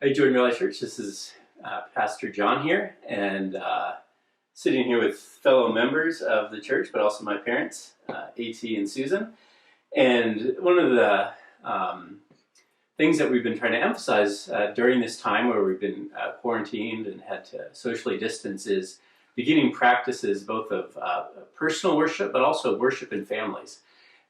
Hey, Jordan Valley Church. This is Pastor Jon here, and sitting here with fellow members of the church, but also my parents, A.T. and Susan. And one of the things that we've been trying to emphasize during this time where we've been quarantined and had to socially distance is beginning practices both of personal worship, but also worship in families.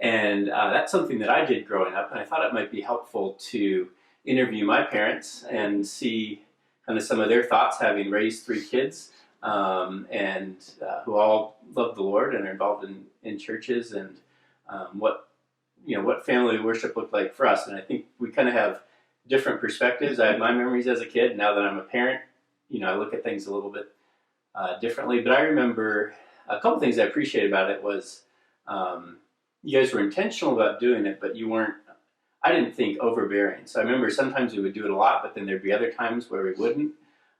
And that's something that I did growing up, and I thought it might be helpful to interview my parents and see kind of some of their thoughts, having raised three kids and who all love the Lord and are involved in churches, and what family worship looked like for us. And I think we kind of have different perspectives. I had my memories as a kid. Now that I'm a parent, I look at things a little bit differently. But I remember a couple things I appreciate about it was you guys were intentional about doing it, but you weren't, I didn't think, overbearing. So I remember sometimes we would do it a lot, but then there'd be other times where we wouldn't.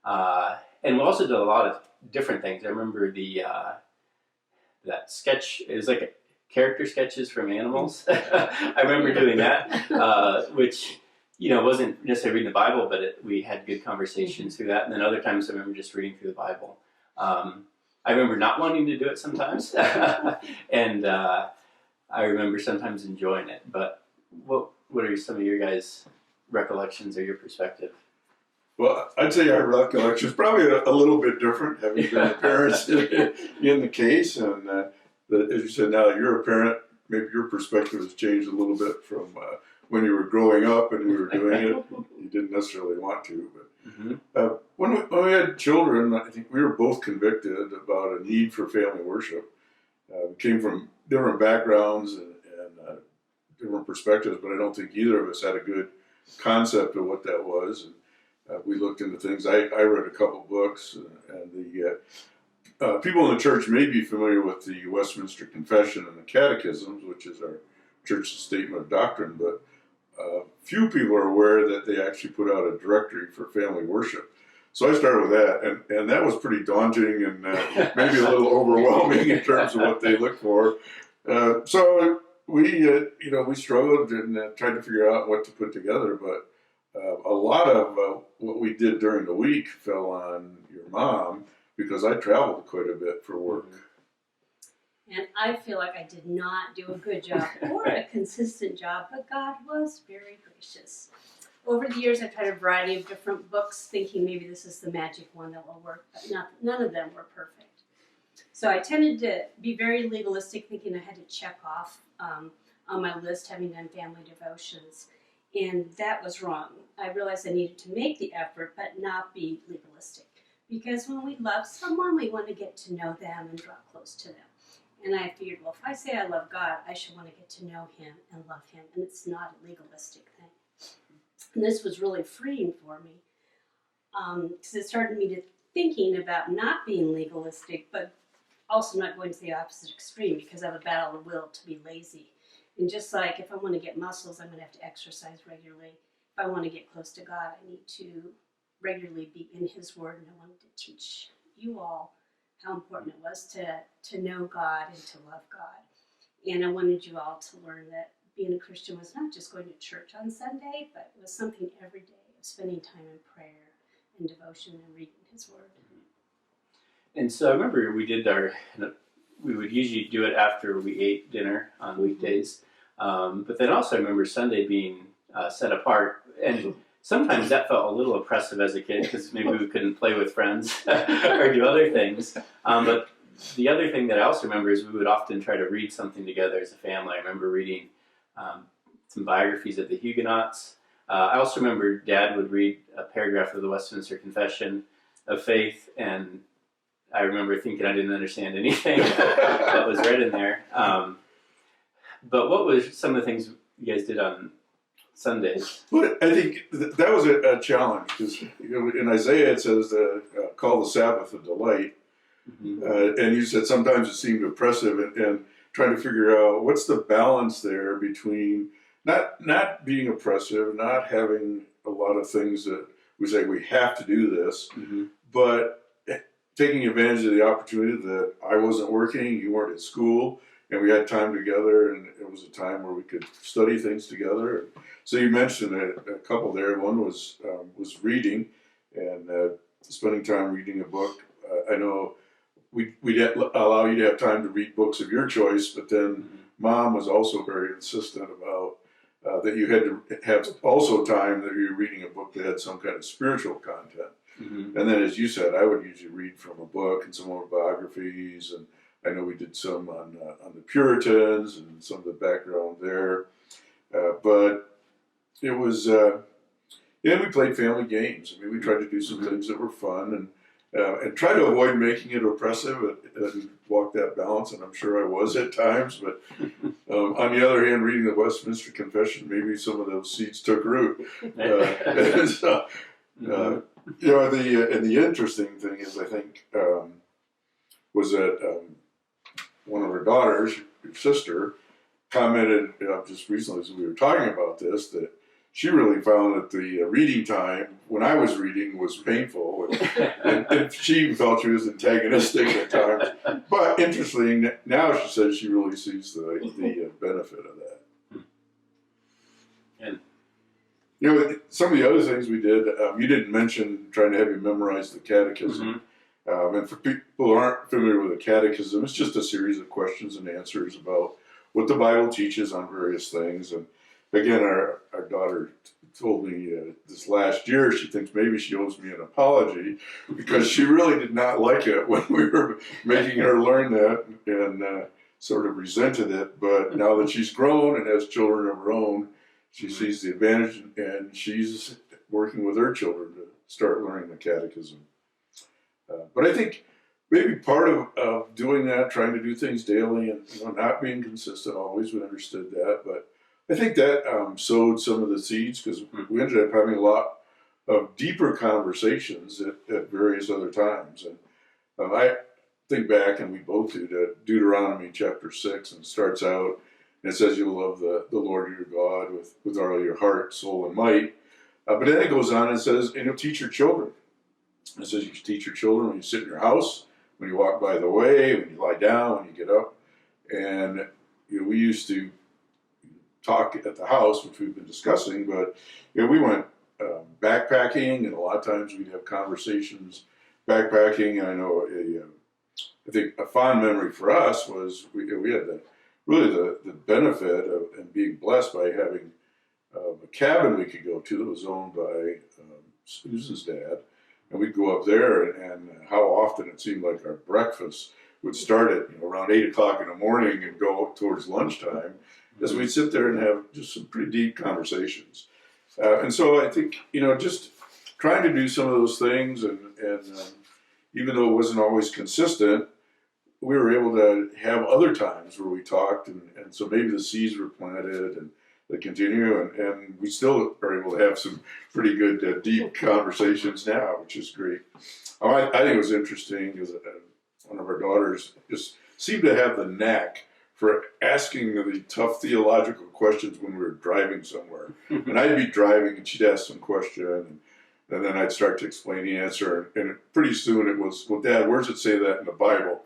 And we also did a lot of different things. I remember that sketch, it was like character sketches from animals. I remember doing that, which, wasn't necessarily reading the Bible, but we had good conversations through that. And then other times I remember just reading through the Bible. I remember not wanting to do it sometimes. And I remember sometimes enjoying it. But what are some of your guys' recollections or your perspective? Well, I'd say our recollection is probably a little bit different, having been the parents in the case. And as you said, now that you're a parent, maybe your perspective has changed a little bit from when you were growing up and you were doing it. You didn't necessarily want to. But when we had children, I think we were both convicted about a need for family worship. We came from different backgrounds and different perspectives, but I don't think either of us had a good concept of what that was. And we looked into things. I read a couple books, and the people in the church may be familiar with the Westminster Confession and the Catechisms, which is our church's statement of doctrine, but few people are aware that they actually put out a directory for family worship. So I started with that, and that was pretty daunting and maybe a little overwhelming in terms of what they look for. So we struggled and tried to figure out what to put together, but a lot of what we did during the week fell on your mom because I traveled quite a bit for work. And I feel like I did not do a good job or a consistent job, but God was very gracious. Over the years, I've tried a variety of different books, thinking maybe this is the magic one that will work, but none of them were perfect. So I tended to be very legalistic, thinking I had to check off on my list, having done family devotions. And that was wrong. I realized I needed to make the effort, but not be legalistic. Because when we love someone, we want to get to know them and draw close to them. And I figured, well, if I say I love God, I should want to get to know Him and love Him. And it's not a legalistic thing. And this was really freeing for me. Because it started me to thinking about not being legalistic, but also not going to the opposite extreme, because I have a battle of will to be lazy. And just like if I want to get muscles, I'm going to have to exercise regularly. If I want to get close to God, I need to regularly be in His Word. And I wanted to teach you all how important it was to know God and to love God. And I wanted you all to learn that being a Christian was not just going to church on Sunday, but it was something every day of spending time in prayer and devotion and reading His Word. And so I remember we would usually do it after we ate dinner on weekdays. But then also I remember Sunday being set apart. And sometimes that felt a little oppressive as a kid because maybe we couldn't play with friends or do other things. But the other thing that I also remember is we would often try to read something together as a family. I remember reading some biographies of the Huguenots. I also remember Dad would read a paragraph of the Westminster Confession of Faith, and I remember thinking I didn't understand anything that was read in there. But what was some of the things you guys did on Sundays? Well, I think that was a challenge because in Isaiah it says, call the Sabbath a delight. And you said sometimes it seemed oppressive and trying to figure out what's the balance there between not being oppressive, not having a lot of things that we say we have to do this, but taking advantage of the opportunity that I wasn't working, you weren't at school, and we had time together, and it was a time where we could study things together. So you mentioned a couple there. One was reading, and spending time reading a book. I know we'd allow you to have time to read books of your choice, but then Mom was also very insistent about that you had to have also time that you were reading a book that had some kind of spiritual content. And then, as you said, I would usually read from a book and some autobiographies, and I know we did some on the Puritans and some of the background there. But it was, we played family games. I mean, we tried to do some things that were fun and try to avoid making it oppressive and walk that balance. And I'm sure I was at times. But on the other hand, reading the Westminster Confession, maybe some of those seeds took root. The interesting thing is, I think, was that one of her daughters, your sister, commented just recently as we were talking about this that she really found that the reading time when I was reading was painful, and she felt she was antagonistic at times. But interestingly, now she says she really sees the benefit of that. And some of the other things we did, you didn't mention trying to have you memorize the catechism. And for people who aren't familiar with the catechism, it's just a series of questions and answers about what the Bible teaches on various things. And again, our daughter told me this last year she thinks maybe she owes me an apology because she really did not like it when we were making her learn that and sort of resented it. But now that she's grown and has children of her own, she sees the advantage, and she's working with her children to start learning the catechism. But I think maybe part of doing that, trying to do things daily and not being consistent always, we understood that. But I think that sowed some of the seeds because we ended up having a lot of deeper conversations at various other times. And I think back, and we both do, to Deuteronomy chapter 6, and it starts out, and it says you'll love the Lord your God with all your heart, soul, and might. But then it goes on and says, and you'll teach your children. It says you should teach your children when you sit in your house, when you walk by the way, when you lie down, when you get up. And we used to talk at the house, which we've been discussing, but we went backpacking, and a lot of times we'd have conversations backpacking. And I know I think a fond memory for us was we had the benefit of being blessed by having a cabin we could go to that was owned by Susan's dad. And we'd go up there, and how often it seemed like our breakfast would start at around 8 o'clock in the morning and go towards lunchtime, as we'd sit there and have just some pretty deep conversations. And so I think just trying to do some of those things, and even though it wasn't always consistent, we were able to have other times where we talked, and so maybe the seeds were planted and they continue, and we still are able to have some pretty good deep conversations now, which is great. I think it was interesting because one of our daughters just seemed to have the knack for asking the tough theological questions when we were driving somewhere. And I'd be driving and she'd ask some question, and then I'd start to explain the answer, and pretty soon it was, well, Dad, where does it say that in the Bible?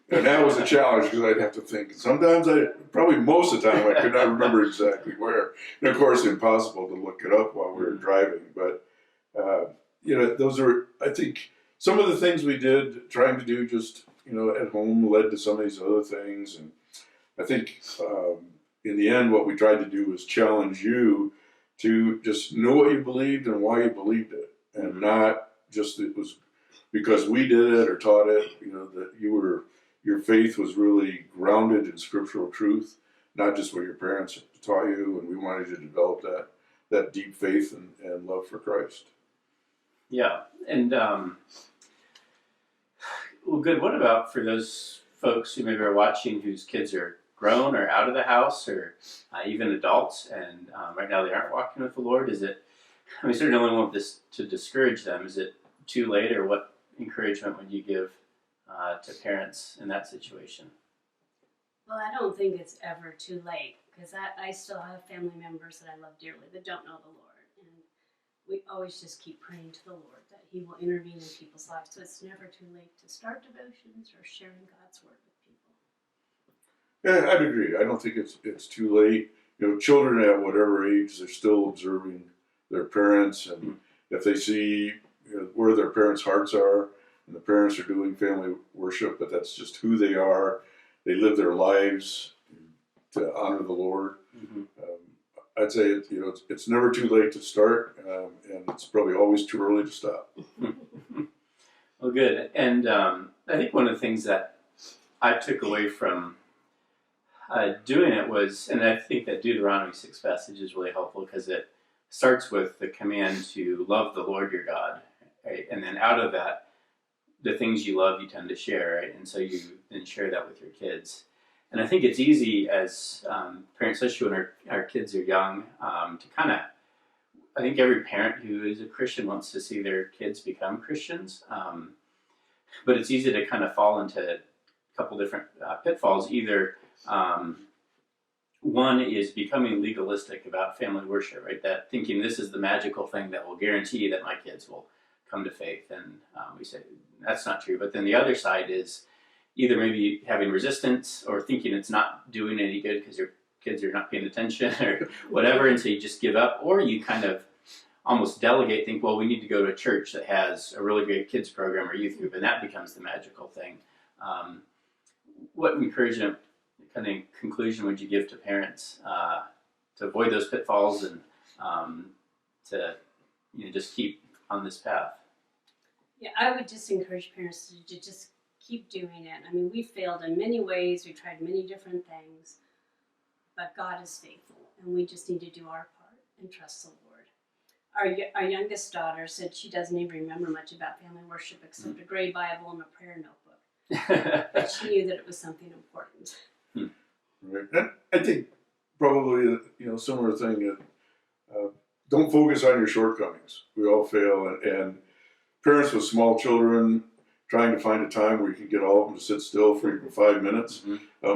And that was a challenge because I'd have to think. Sometimes probably most of the time, I could not remember exactly where. And of course, impossible to look it up while we were driving. But, those are, I think, some of the things we did, trying to do just, at home led to some of these other things. And I think in the end, what we tried to do was challenge you to just know what you believed and why you believed it, and not just it was because we did it or taught it. That your faith was really grounded in scriptural truth, not just what your parents taught you. And we wanted you to develop that deep faith and love for Christ. Yeah, and well, good. What about for those folks who maybe are watching whose kids are grown or out of the house, or even adults, and right now they aren't walking with the Lord? Is it, we certainly don't want this to discourage them. Is it too late, or what encouragement would you give to parents in that situation? Well, I don't think it's ever too late, because I still have family members that I love dearly that don't know the Lord. And we always just keep praying to the Lord that He will intervene in people's lives. So it's never too late to start devotions or sharing God's Word with people. Yeah, I'd agree. I don't think it's too late. Children at whatever age, they're still observing their parents, and if they see where their parents' hearts are, and the parents are doing family worship, but that's just who they are. They live their lives to honor the Lord. I'd say it's never too late to start, and it's probably always too early to stop. Well, good. And I think one of the things that I took away from doing it was, and I think that Deuteronomy 6 passage is really helpful because it starts with the command to love the Lord your God, right? And then out of that, the things you love, you tend to share, right? And so you then share that with your kids. And I think it's easy as parents, especially when our kids are young, to kind of, I think every parent who is a Christian wants to see their kids become Christians. But it's easy to kind of fall into a couple different pitfalls. Either one is becoming legalistic about family worship, right? That thinking this is the magical thing that will guarantee that my kids will come to faith. And we say that's not true. But then the other side is either maybe having resistance or thinking it's not doing any good because your kids are not paying attention or whatever, and so you just give up, or you kind of almost delegate, think, well, we need to go to a church that has a really great kids program or youth group, and that becomes the magical thing. What encouragement, kind of conclusion would you give to parents to avoid those pitfalls and to just keep on this path? Yeah, I would just encourage parents to just keep doing it. I mean, we failed in many ways. We tried many different things, but God is faithful, and we just need to do our part and trust the Lord. Our youngest daughter said she doesn't even remember much about family worship except a gray Bible and a prayer notebook, but she knew that it was something important. Right. And I think probably similar thing. Don't focus on your shortcomings. We all fail, and parents with small children trying to find a time where you can get all of them to sit still for even 5 minutes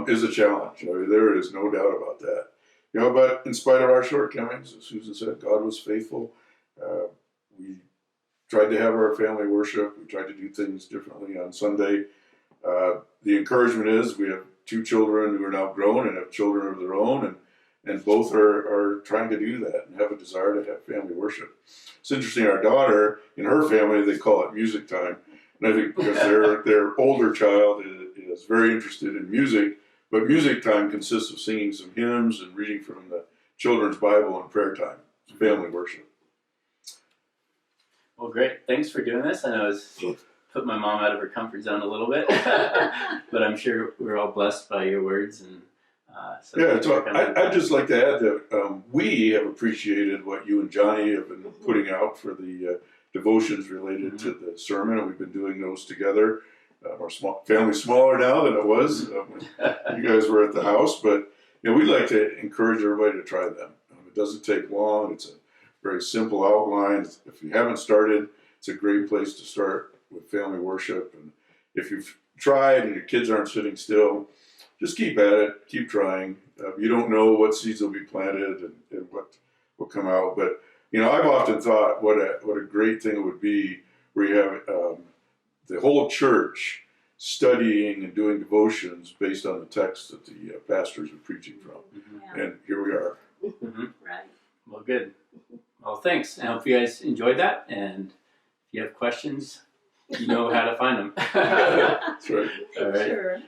is a challenge. I mean, there is no doubt about that. But in spite of our shortcomings, as Susan said, God was faithful. We tried to have our family worship. We tried to do things differently on Sunday. The encouragement is we have 2 children who are now grown and have children of their own, and both are trying to do that and have a desire to have family worship. It's interesting, our daughter, in her family, they call it music time. And I think because their older child is very interested in music, but music time consists of singing some hymns and reading from the children's Bible and prayer time. It's family worship. Well, great. Thanks for doing this. I know it's put my mom out of her comfort zone a little bit, but I'm sure we're all blessed by your words. And so I'd just like to add that we have appreciated what you and Johnny have been putting out for the devotions related to the sermon, and we've been doing those together. Our family's smaller now than it was when you guys were at the house, but we'd like to encourage everybody to try them. It doesn't take long. It's a very simple outline. If you haven't started, it's a great place to start with family worship. And if you've tried and your kids aren't sitting still, just keep at it, keep trying. You don't know what seeds will be planted and what will come out, but I've often thought what a great thing it would be where you have the whole church studying and doing devotions based on the text that the pastors are preaching from. Yeah. And here we are. Right. Well, good. Well, thanks. I hope you guys enjoyed that. And if you have questions, you know how to find them. That's right. All right. Sure.